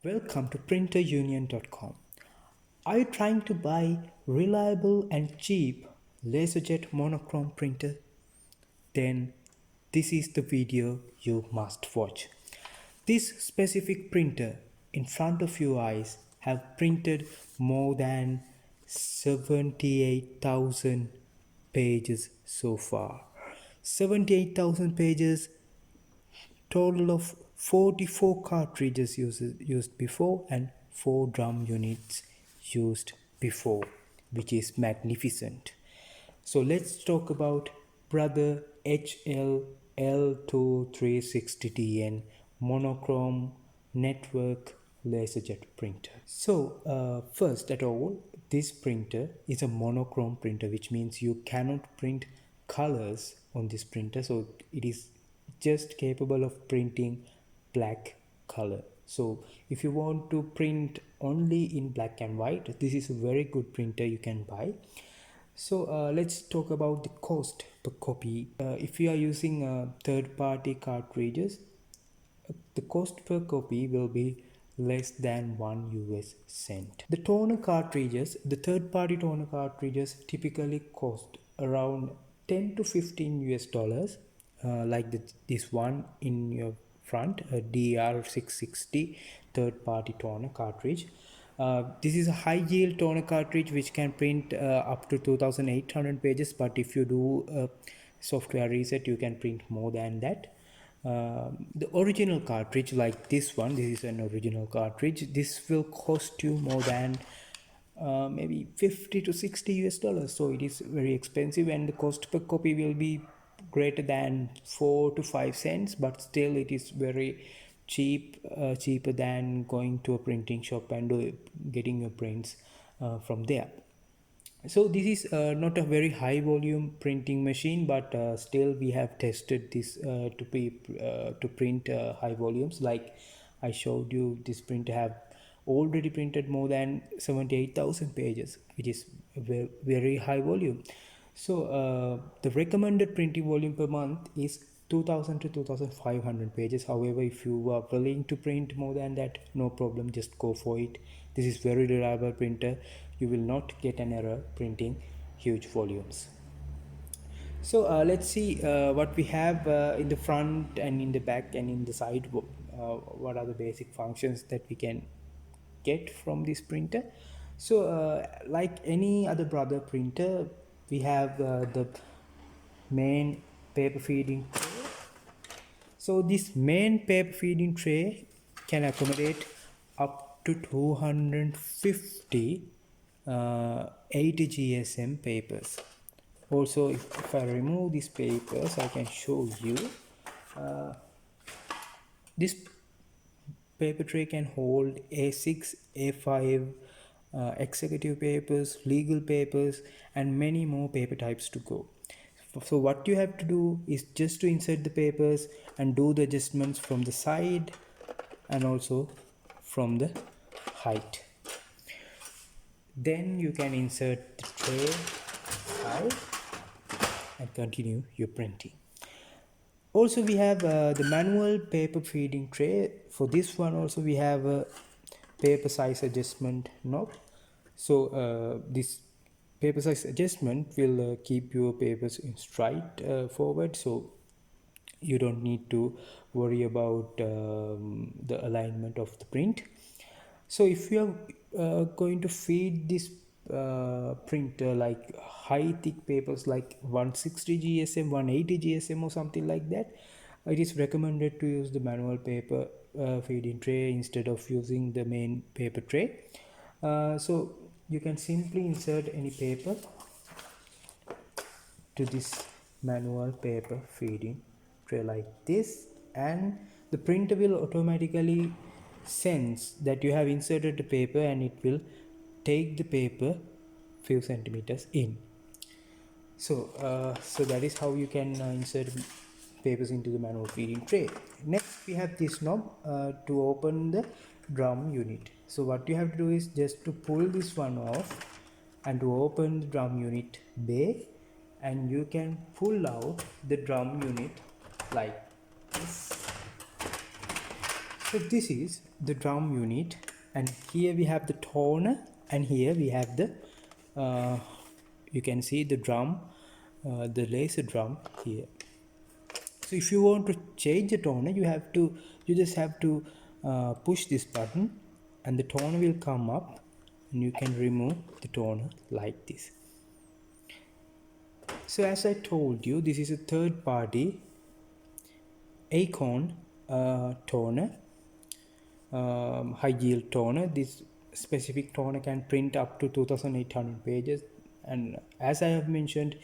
Welcome to printerunion.com. Are you trying to buy reliable and cheap LaserJet monochrome printer? Then this is the video you must watch. This specific printer in front of your eyes have printed more than 78,000 pages so far. 78,000 pages, total of 44 cartridges used before and 4 drum units used before, which is magnificent. So let's talk about brother HL L2360DN monochrome network LaserJet printer. So first at all, this printer is a monochrome printer, which means you cannot print colors on this printer. So it is just capable of printing black color. So if you want to print only in black and white, this is a very good printer you can buy. So let's talk about the cost per copy. If you are using third-party cartridges, the cost per copy will be less than 1 US cent. The toner cartridges, the third-party toner cartridges typically cost around 10 to 15 US dollars, like this one in your front, a DR660 third-party toner cartridge. This is a high yield toner cartridge which can print up to 2800 pages, but if you do a software reset you can print more than that. The original cartridge, like this one, this is an original cartridge, this will cost you more than maybe 50 to 60 US dollars. So it is very expensive, and the cost per copy will be greater than 4 to 5 cents, but still it is very cheaper than going to a printing shop and getting your prints from there. So this is not a very high volume printing machine, but still we have tested this to print high volumes. Like I showed you, this printer have already printed more than 78,000 pages, which is a very high volume. So the recommended printing volume per month is 2000 to 2500 pages. However, if you are willing to print more than that, no problem, just go for it. This is very reliable printer. You will not get an error printing huge volumes. So let's see what we have in the front and in the back and in the side. What are the basic functions that we can get from this printer? So like any other brother printer, we have the main paper feeding tray. So this main paper feeding tray can accommodate up to 250 80 GSM papers. Also, if I remove these papers, I can show you. This paper tray can hold A6, A5, executive papers, legal papers, and many more paper types to go. So what you have to do is just to insert the papers and do the adjustments from the side and also from the height. Then you can insert the tray side and continue your printing. Also we have the manual paper feeding tray. For this one also we have a paper size adjustment knob. So this paper size adjustment will keep your papers in straight forward, so you don't need to worry about the alignment of the print. So if you are going to feed this printer like high thick papers like 160 GSM, 180 GSM or something like that, it is recommended to use the manual paper feeding tray instead of using the main paper tray. So you can simply insert any paper to this manual paper feeding tray like this, and the printer will automatically sense that you have inserted the paper and it will take the paper few centimeters in. So that is how you can insert papers into the manual feeding tray. Next we have this knob to open the drum unit. So what you have to do is just to pull this one off and to open the drum unit bay, and you can pull out the drum unit like this. So this is the drum unit, and here we have the toner, and here we have the you can see the drum, the laser drum here. So if you want to change the toner, you just have to push this button, and the toner will come up, and you can remove the toner like this. So as I told you, this is a third party Acorn toner, high yield toner. This specific toner can print up to 2800 pages, and as I have mentioned,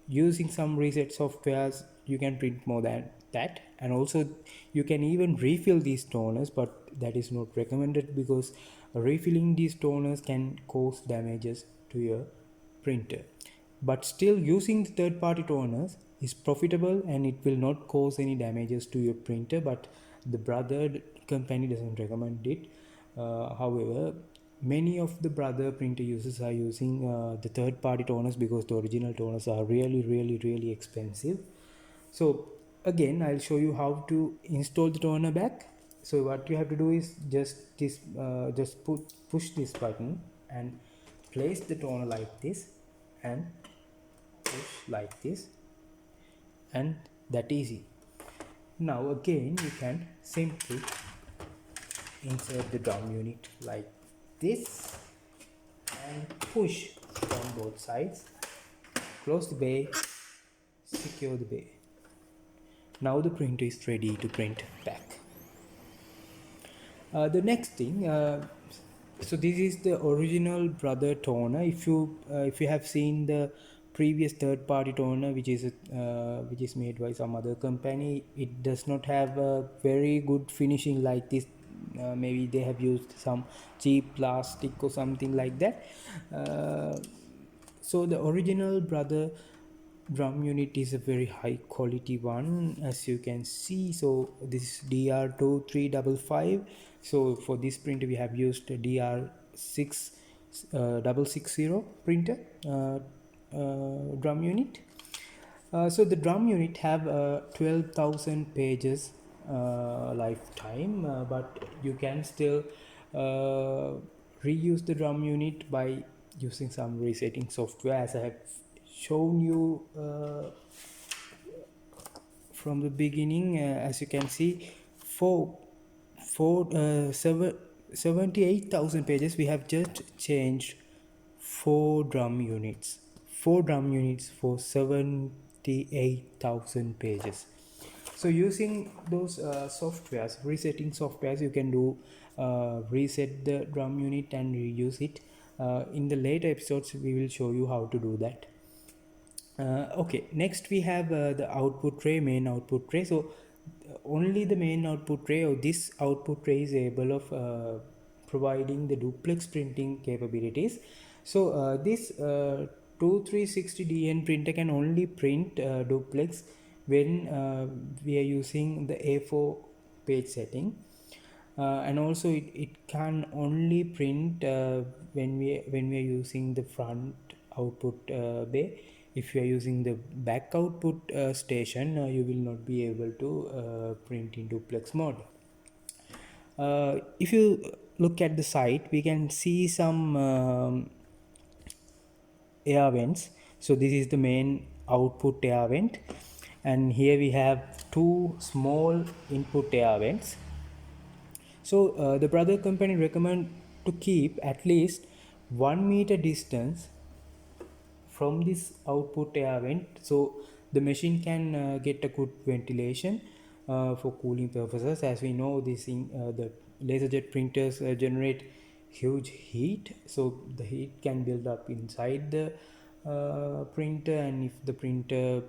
using some reset softwares you can print more than that, and also you can even refill these toners, but that is not recommended because refilling these toners can cause damages to your printer. But still, using the third party toners is profitable and it will not cause any damages to your printer, but the brother company doesn't recommend it. However, many of the brother printer users are using the third party toners because the original toners are really expensive. So again, I'll show you how to install the toner back. So what you have to do is just push this button and place the toner like this, and push like this, and that easy. Now again, you can simply insert the drum unit like this and push from both sides, close the bay, secure the bay. Now the printer is ready to print back. The next thing, so this is the original brother toner. If you have seen the previous third party toner, which is made by some other company, it does not have a very good finishing like this. Maybe they have used some cheap plastic or something like that. So the original brother drum unit is a very high quality one, as you can see. So this is DR2355. So for this printer we have used a DR660 printer drum unit. So the drum unit have 12,000 pages lifetime, but you can still reuse the drum unit by using some resetting software, as I have shown you from the beginning. As you can see, for 78,000 pages we have just changed four drum units for 78,000 pages. So using those resetting softwares, you can do reset the drum unit and reuse it. In the later episodes we will show you how to do that. Okay, next we have the output tray, main output tray. So only the main output tray, or this output tray, is able of providing the duplex printing capabilities. So this 2360DN printer can only print duplex when we are using the A4 page setting. And also it can only print when we are using the front output bay. If you are using the back output station, you will not be able to print in duplex mode. If you look at the site, we can see some air vents. So this is the main output air vent, and here we have two small input air vents. So the brother company recommend to keep at least 1 meter distance from this output air vent, so the machine can get a good ventilation for cooling purposes. As we know, the LaserJet printers generate huge heat, so the heat can build up inside the printer, and if the printer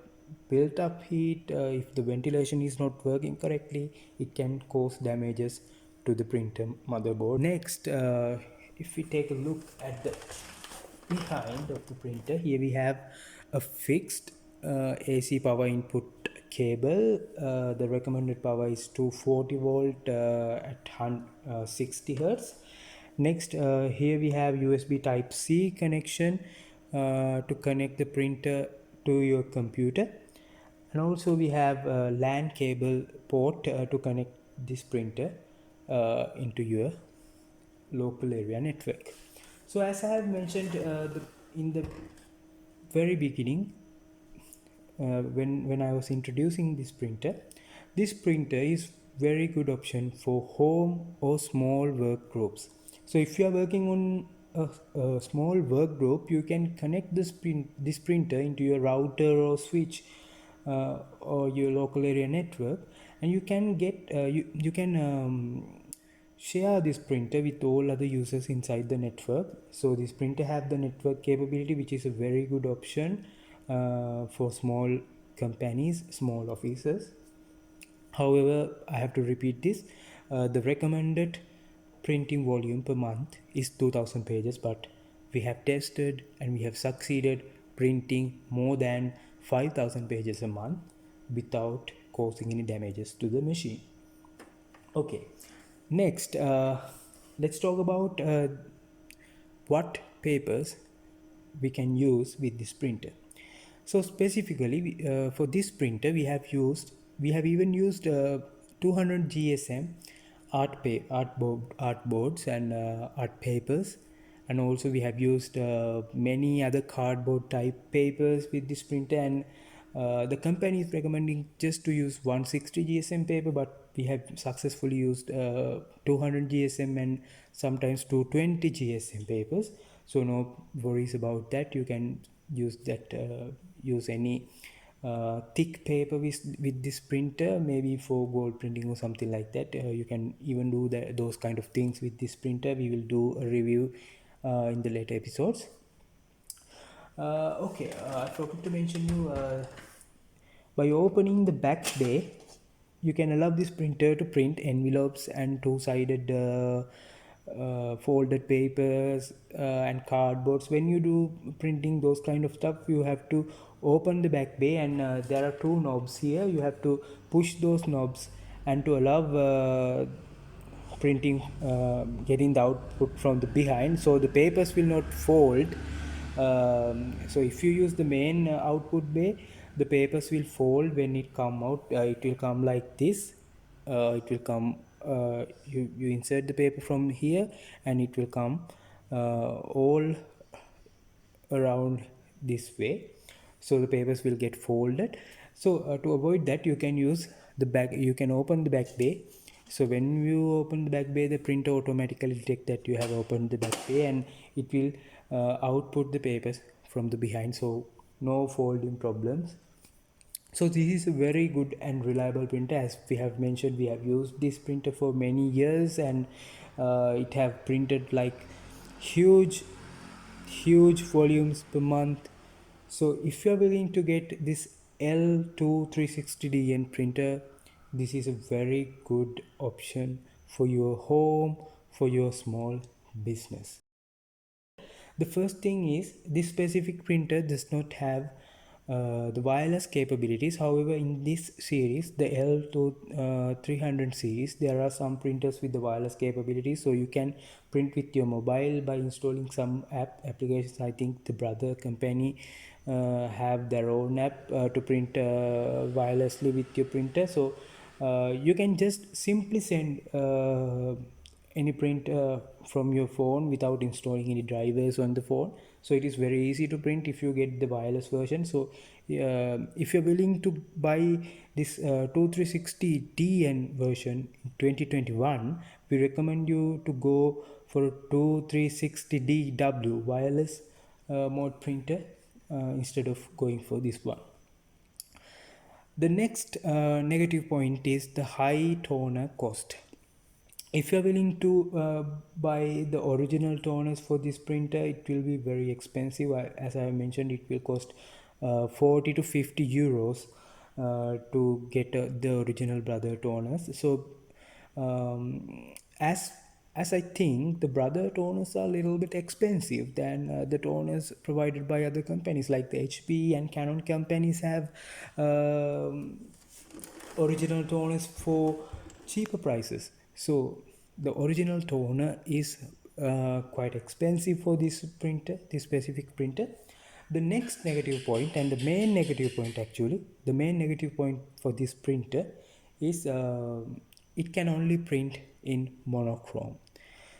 built up heat, if the ventilation is not working correctly, it can cause damages to the printer motherboard. Next, if we take a look at the behind of the printer, here we have a fixed AC power input cable. The recommended power is 240 volt at 60 hertz. Next, here we have USB type C connection to connect the printer to your computer, and also we have a LAN cable port to connect this printer into your local area network. So as I have mentioned in the very beginning, when I was introducing this printer is very good option for home or small work groups. So if you are working on a small work group, you can connect this printer into your router or switch or your local area network, and you can get you can share this printer with all other users inside the network. So this printer have the network capability, which is a very good option for small companies, small offices. However, I have to repeat this, the recommended printing volume per month is 2000 pages, but we have tested and we have succeeded printing more than 5000 pages a month without causing any damages to the machine. Okay, next let's talk about what papers we can use with this printer. So specifically for this printer we have even used 200 GSM art boards and art papers, and also we have used many other cardboard type papers with this printer, and the company is recommending just to use 160 GSM paper, but we have successfully used 200 GSM and sometimes 220 GSM papers. So no worries about that. You can use that use any thick paper with this printer, maybe for gold printing or something like that. You can even do those kind of things with this printer. We will do a review in the later episodes. Okay, I forgot to mention you, by opening the back bay, you can allow this printer to print envelopes and two-sided folded papers and cardboards. When you do printing those kind of stuff, you have to open the back bay, and there are two knobs here. You have to push those knobs and to allow printing getting the output from the behind, so the papers will not fold. So if you use the main output bay, the papers will fold when it come out. It will come like this. It will come you insert the paper from here, and it will come all around this way, so the papers will get folded. So to avoid that, you can use the back, you can open the back bay. So when you open the back bay, the printer automatically detect that you have opened the back bay, and it will output the papers from the behind, so no folding problems. So this is a very good and reliable printer. As we have mentioned, we have used this printer for many years, and it have printed like huge volumes per month. So if you are willing to get this L2360DN printer, this is a very good option for your home, for your small business. The first thing is, this specific printer does not have the wireless capabilities. However, in this series, the L2300 series, there are some printers with the wireless capabilities, so you can print with your mobile by installing some applications. I think the brother company have their own app to print wirelessly with your printer. So you can just simply send any print from your phone without installing any drivers on the phone. So it is very easy to print if you get the wireless version. So if you're willing to buy this 2360DN version in 2021, we recommend you to go for 2360DW wireless mode printer instead of going for this one. The next negative point is the high toner cost. If you're willing to buy the original toners for this printer, it will be very expensive. As I mentioned, it will cost 40 to 50 euros to get the original brother toners. So as I think the brother toners are a little bit expensive than the toners provided by other companies, like the HP and Canon companies have original toners for cheaper prices. So the original toner is quite expensive for this printer, this specific printer. The next negative point, and the main negative point actually, the main negative point for this printer is it can only print in monochrome.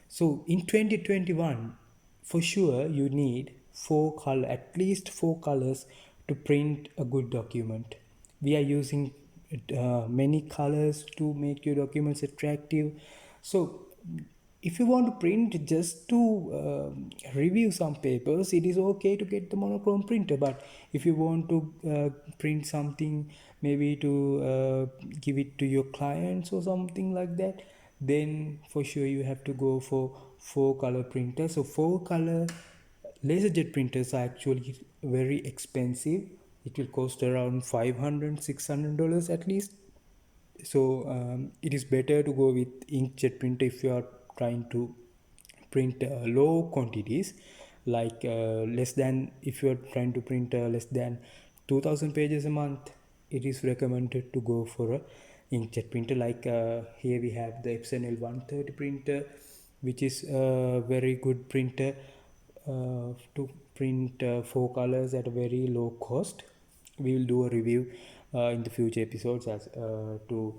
So in 2021, for sure you need at least four colors to print a good document. We are using many colors to make your documents attractive. So if you want to print just to review some papers, it is okay to get the monochrome printer. But if you want to print something, maybe to give it to your clients or something like that, then for sure you have to go for four color printer. So four color LaserJet printers are actually very expensive. It will cost around $500 $600 at least. So it is better to go with inkjet printer if you are trying to print low quantities, like less than, if you are trying to print less than 2000 pages a month, it is recommended to go for a inkjet printer. Like here we have the HL L2360DN printer, which is a very good printer to print four colors at a very low cost. We will do a review in the future episodes as to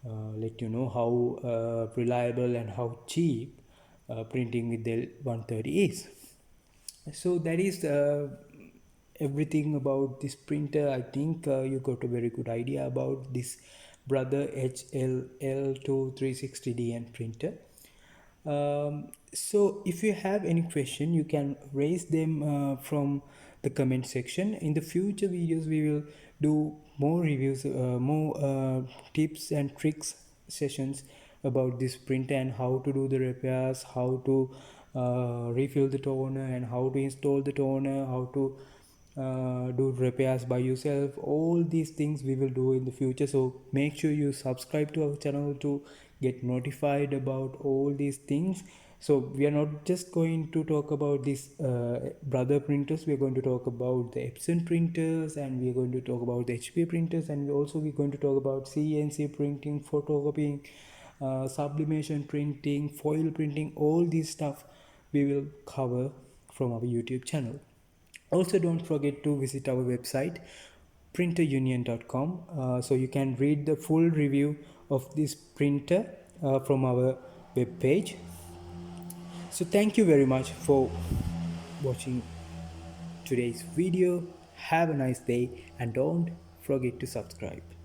let you know how reliable and how cheap printing with the 130 is. So that is everything about this printer. I think you got a very good idea about this brother HL L2360DN printer. So if you have any question, you can raise them from the comment section. In the future videos we will do more reviews, more tips and tricks sessions about this printer, and how to do the repairs, how to refill the toner, and how to install the toner, how to do repairs by yourself. All these things we will do in the future, so make sure you subscribe to our channel to get notified about all these things. So we are not just going to talk about these brother printers, we are going to talk about the Epson printers, and we are going to talk about the HP printers, and we're going to talk about CNC printing, photocopying, sublimation printing, foil printing. All these stuff we will cover from our YouTube channel. Also, don't forget to visit our website printerunion.com, so you can read the full review of this printer from our web page. So thank you very much for watching today's video. Have a nice day, and don't forget to subscribe.